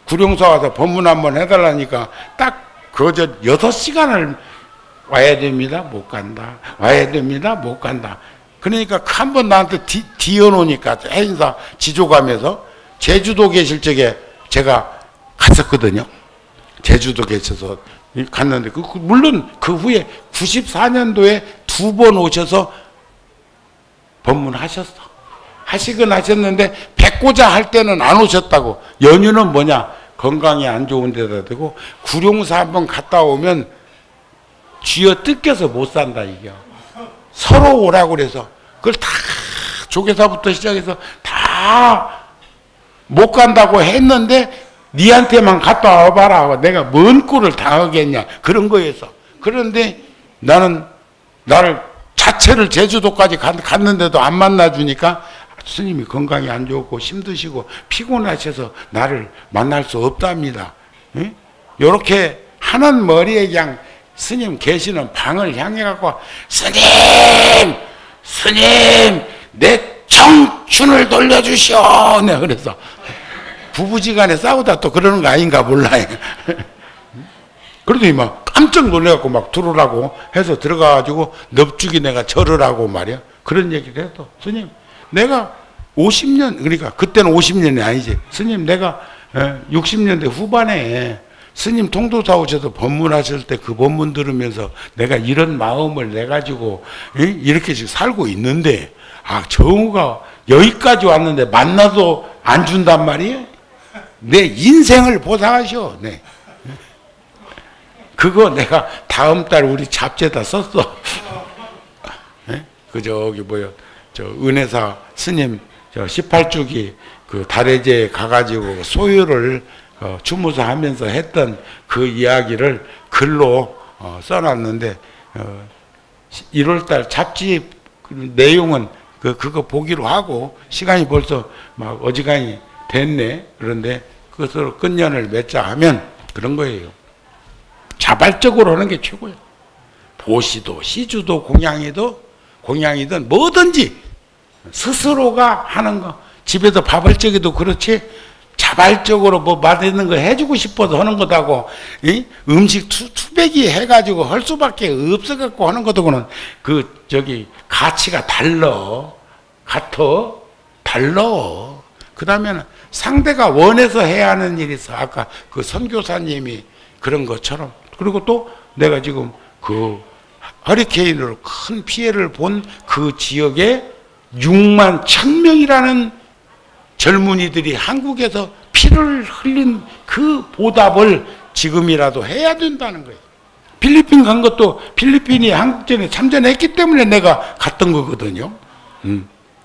구룡사 와서 법문 한번 해달라니까 딱 그저 6시간을 와야 됩니다. 못 간다. 와야 됩니다. 못 간다. 그러니까 한 번 나한테 뒤어놓으니까 행사 지조가면서, 제주도 계실 적에 제가 갔었거든요. 제주도 계셔서 갔는데, 물론 그 후에 94년도에 2번 오셔서 법문하셨어. 하시긴 하셨는데 백고자 할 때는 안 오셨다고. 연유는 뭐냐? 건강이 안 좋은 데다 대고 구룡사 한번 갔다 오면 쥐어 뜯겨서 못 산다 이게. 서로 오라고 그래서 그걸 다 조계사부터 시작해서 다 못 간다고 했는데 니한테만 갔다 와봐라. 내가 뭔 꼴을 당하겠냐 그런 거였어. 그런데 나는 나를 자체를 제주도까지 갔는데도 안 만나주니까 스님이 건강이 안 좋고 힘드시고 피곤하셔서 나를 만날 수 없답니다. 이렇게 하는 머리에 그냥 스님 계시는 방을 향해 갖고 스님 내 청춘을 돌려주시오. 내가 그래서 부부지간에 싸우다 또 그러는 거 아닌가 몰라요. 그러더니 막 깜짝 놀래갖고 막 들어오라고 해서 들어가가지고 넙죽이 내가 절을 하고 말이야. 그런 얘기를 해도 스님 내가 50년 그러니까 그때는 50년이 아니지. 스님 내가 60년대 후반에 스님 통도사 오셔서 법문하실 때 그 법문 들으면서 내가 이런 마음을 내가지고 이렇게 지금 살고 있는데 정우가 여기까지 왔는데 만나도 안 준단 말이에요. 내 인생을 보상하셔. 네. 그거 내가 다음 달 우리 잡지에다 썼어. 네? 그 저기 뭐요 저 은혜사 스님 저 18주기 그 달해제에 가가지고 소유를 추무사하면서 했던 그 이야기를 글로 써놨는데 1월달 잡지 내용은 그거 보기로 하고 시간이 벌써 막 어지간히 됐네. 그런데 그것으로 끝년을 맺자 하면 그런 거예요. 자발적으로 하는 게 최고예요. 보시도 시주도 공양이든 뭐든지 스스로가 하는 거. 집에서 밥을 적여도 그렇지 자발적으로 뭐 맛있는 거 해주고 싶어서 하는 것하고 음식 투배기 해가지고 할 수밖에 없어갖고 하는 것하고는 그 저기 가치가 달라. 그 다음에는 상대가 원해서 해야 하는 일이 있어. 아까 그 선교사님이 그런 것처럼. 그리고 또 내가 지금 그 허리케인으로 큰 피해를 본 그 지역에 6만 1,000명이라는 젊은이들이 한국에서 피를 흘린 그 보답을 지금이라도 해야 된다는 거예요. 필리핀 간 것도 필리핀이 한국전에 참전했기 때문에 내가 갔던 거거든요.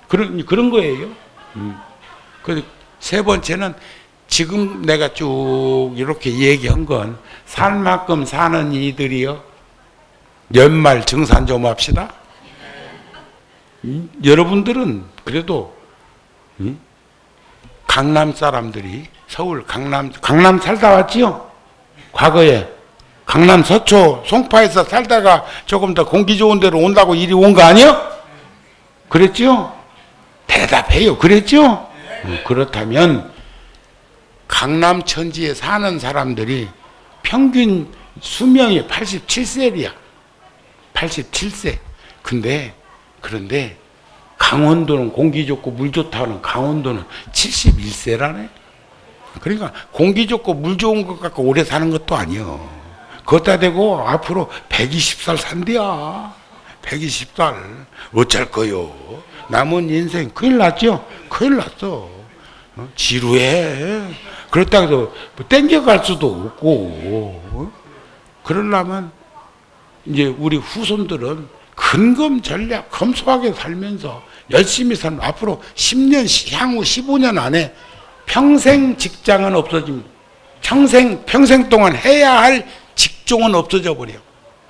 그런 거예요. 그 세 번째는 지금 내가 쭉 이렇게 얘기한 건 살 만큼 사는 이들이요. 연말 증산 좀 합시다. 여러분들은 그래도 강남 사람들이 서울 강남 살다 왔지요? 과거에 강남 서초 송파에서 살다가 조금 더 공기 좋은 데로 온다고 이리 온 거 아니요? 그랬지요? 대답해요. 그랬죠? 그렇다면 강남 천지에 사는 사람들이 평균 수명이 87세이야. 87세. 그런데 강원도는 공기 좋고 물 좋다는 강원도는 71세라네. 그러니까 공기 좋고 물 좋은 것 갖고 오래 사는 것도 아니요. 그것다 대고 앞으로 120살 산대야. 120살. 어쩔 거요. 남은 인생 큰일 났죠? 큰일 났어. 지루해. 그렇다고 해서 뭐 땡겨갈 수도 없고. 그러려면 이제 우리 후손들은 근검 전략 검소하게 살면서 열심히 살면 앞으로 10년 향후 15년 안에 평생 직장은 없어집니다. 평생 동안 해야 할 직종은 없어져 버려요.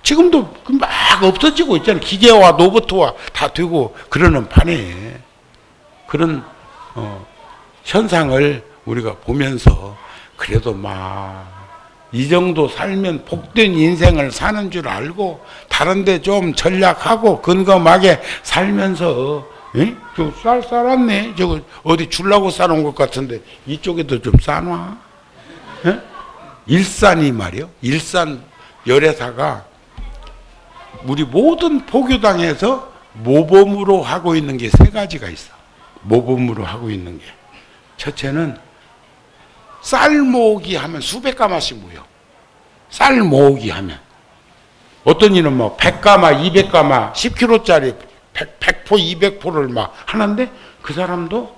지금도 막 없어지고 있잖아요. 기계화 로봇화 다 되고 그러는 판에 그런 현상을 우리가 보면서 그래도 막 이 정도 살면 복된 인생을 사는 줄 알고 다른 데 좀 전략하고 근검하게 살면서 좀 쌀았네. 저거 어디 주려고 싸놓은 것 같은데 이쪽에도 좀 싸놔. 일산이 말이요. 일산 열애사가 우리 모든 포교당에서 모범으로 하고 있는 게 세 가지가 있어. 모범으로 하고 있는 게. 첫째는 쌀 모으기 하면 수백 가마씩 모여. 쌀 모으기 하면. 어떤 이는 뭐 100가마, 200가마, 10kg짜리 100포, 200포를 막 하는데 그 사람도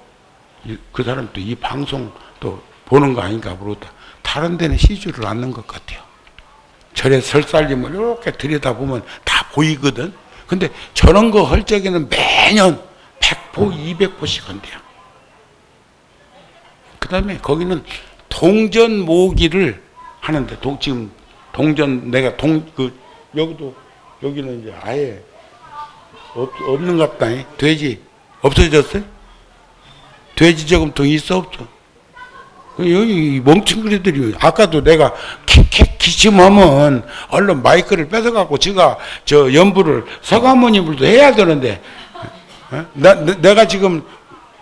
이 방송 또 보는 거 아닌가 모르겠다. 다른 데는 시주를 않는 것 같아요. 절에 설살림을 이렇게 들여다보면 다 보이거든. 근데 저런 거 할 적에는 매년 100포, 200포씩 한대요. 그 다음에 거기는 동전 모기를 하는데, 지금 동전, 내가 여기도, 여기는 이제 아예 없는 것 같다. 돼지 없어졌어요? 돼지 저금통 있어, 없어? 여기 멍청그리들이, 아까도 내가 기침하면 얼른 마이크를 뺏어갖고 지가 저 연부를 서가모니불도 해야 되는데, 내가 지금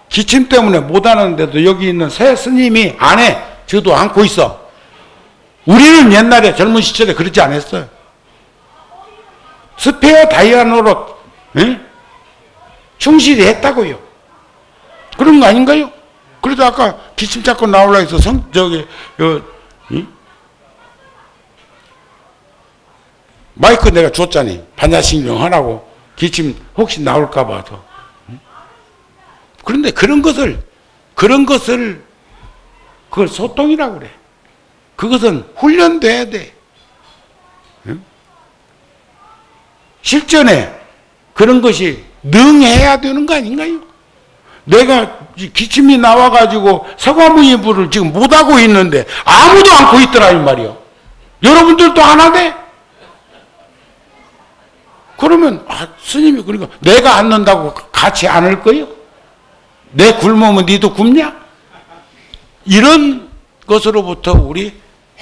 기침 때문에 못 하는데도 여기 있는 새 스님이 안 해. 저도 안고 있어. 우리는 옛날에 젊은 시절에 그러지 않았어요. 스페어 다이아 노릇 충실히 했다고요. 그런 거 아닌가요? 그래도 아까 기침 잡고 나오려 해서 마이크 내가 줬잖니. 반야신경 하라고. 기침 혹시 나올까 봐서. 그런데 그런 것을 그걸 소통이라고 그래. 그것은 훈련돼야 돼. 실전에 그런 것이 능해야 되는 거 아닌가요? 내가 기침이 나와가지고 서가모니불을 지금 못하고 있는데 아무도 안고 있더라 이 말이요. 여러분들도 안 하대? 그러면 스님이 그러니까 내가 앉는다고 같이 안을 거요? 내 굶으면 니도 굶냐? 이런 것으로부터 우리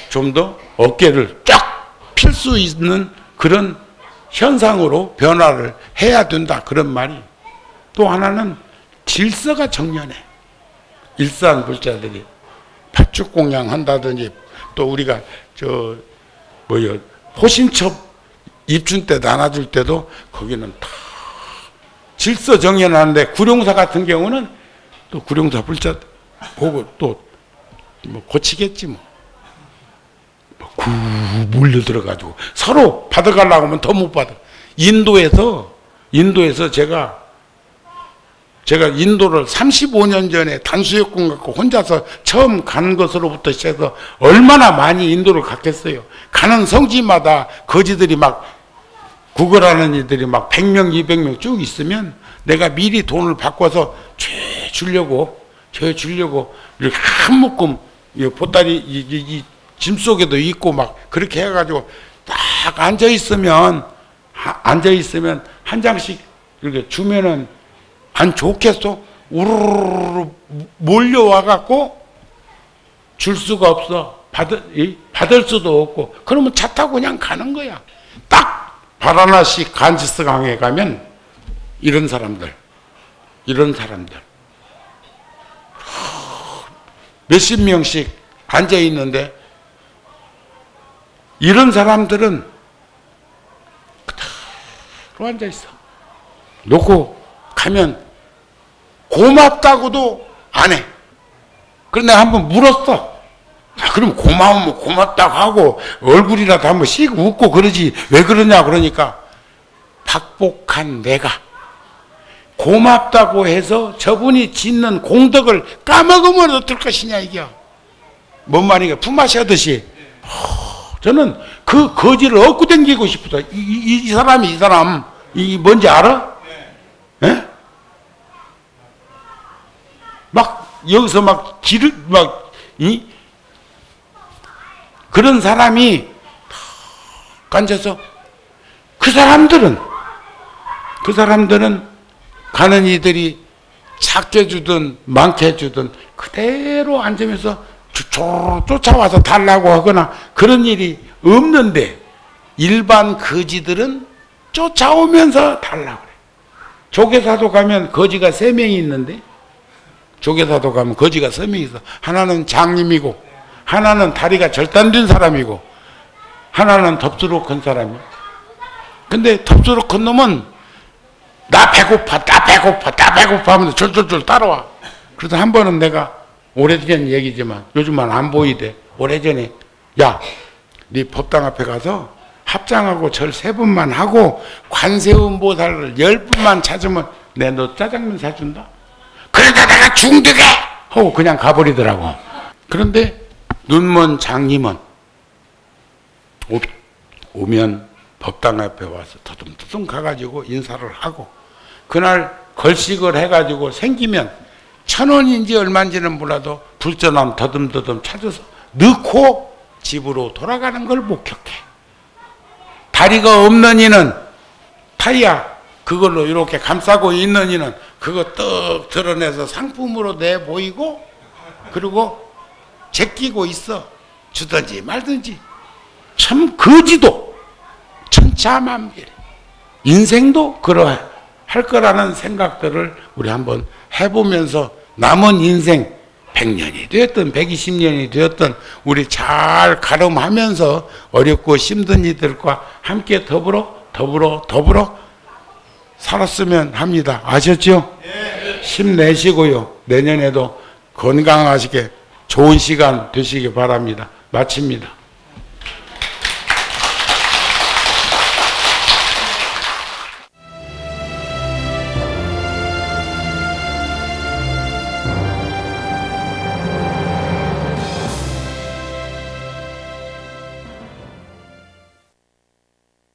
좀 더 어깨를 쫙 필 수 있는 그런 현상으로 변화를 해야 된다. 그런 말이. 또 하나는 질서가 정연해. 일산불자들이 팥죽공양 한다든지, 또 우리가 호신첩 입춘 때 나눠줄 때도 거기는 다 질서 정연하는데, 구룡사 같은 경우는 또 구룡사 불자 보고 또 뭐 고치겠지 뭐. 몰려 들어가지고 서로 받아가려고 하면 더 못 받아. 인도에서 제가 인도를 35년 전에 단수여권 갖고 혼자서 처음 가는 것으로부터 시작해서 얼마나 많이 인도를 갔겠어요. 가는 성지마다 거지들이 막 구걸하는 이들이 막 100명, 200명 쭉 있으면 내가 미리 돈을 바꿔서 주려고 이렇게 한 묶음 보따리 이 짐 속에도 있고 막 그렇게 해가지고 딱 앉아 있으면 한 장씩 이렇게 주면은 안 좋겠어? 우르르 몰려와갖고 줄 수가 없어. 받을 수도 없고. 그러면 차 타고 그냥 가는 거야. 딱 바라나시 간지스강에 가면 이런 사람들 몇십 명씩 앉아 있는데, 이런 사람들은 그대로 앉아 있어. 놓고 가면 고맙다고도 안 해. 그런데 한번 물었어. 그럼 고마우면 고맙다고 하고 얼굴이라도 한번 씩 웃고 그러지 왜 그러냐 그러니까, 박복한 내가 고맙다고 해서 저분이 짓는 공덕을 까먹으면 어떨 것이냐 이게. 뭔 말인가? 품앗이 하듯이 저는 그 거지를 얻고 댕기고 싶어서. 이 사람 이 뭔지 알아? 예? 막 여기서 막 그런 사람이 앉아서 그 사람들은 가는 이들이 작게 주든 많게 주든 그대로 앉으면서 쫓아와서 달라고 하거나 그런 일이 없는데, 일반 거지들은 쫓아오면서 달라고 그래. 조계사도 가면 거지가 3명이 있는데, 조계사도 가면 거지가 3명이 있어. 하나는 장님이고, 하나는 다리가 절단된 사람이고, 하나는 덥수로 큰 사람이야. 근데 덥수로 큰 놈은 나 배고파 하면서 졸졸졸 따라와. 그래서 한 번은 내가, 오래전 얘기지만 요즘은 안 보이대. 오래전에 야, 네 법당 앞에 가서 합장하고 절 3번만 하고 관세음보살을 10분만 찾으면 내 너 짜장면 사준다. 그러다 내가 중득에 하고 그냥 가버리더라고. 그런데 눈먼 장님은 오면 법당 앞에 와서 터듬터듬 가가지고 인사를 하고, 그날 걸식을 해가지고 생기면 1,000원인지 얼마인지는 몰라도 불전함 더듬더듬 찾아서 넣고 집으로 돌아가는 걸 목격해. 다리가 없는 이는 타이야 그걸로 이렇게 감싸고 있는 이는 그거 떡 드러내서 상품으로 내보이고, 그리고 제끼고 있어. 주든지 말든지. 참 거지도 천차만별. 인생도 그러할 거라는 생각들을 우리 한번 해보면서 남은 인생 100년이 되었든 120년이 되었든 우리 잘 가름하면서 어렵고 힘든 이들과 함께 더불어 살았으면 합니다. 아셨죠? 힘내시고요. 내년에도 건강하시게 좋은 시간 되시기 바랍니다. 마칩니다.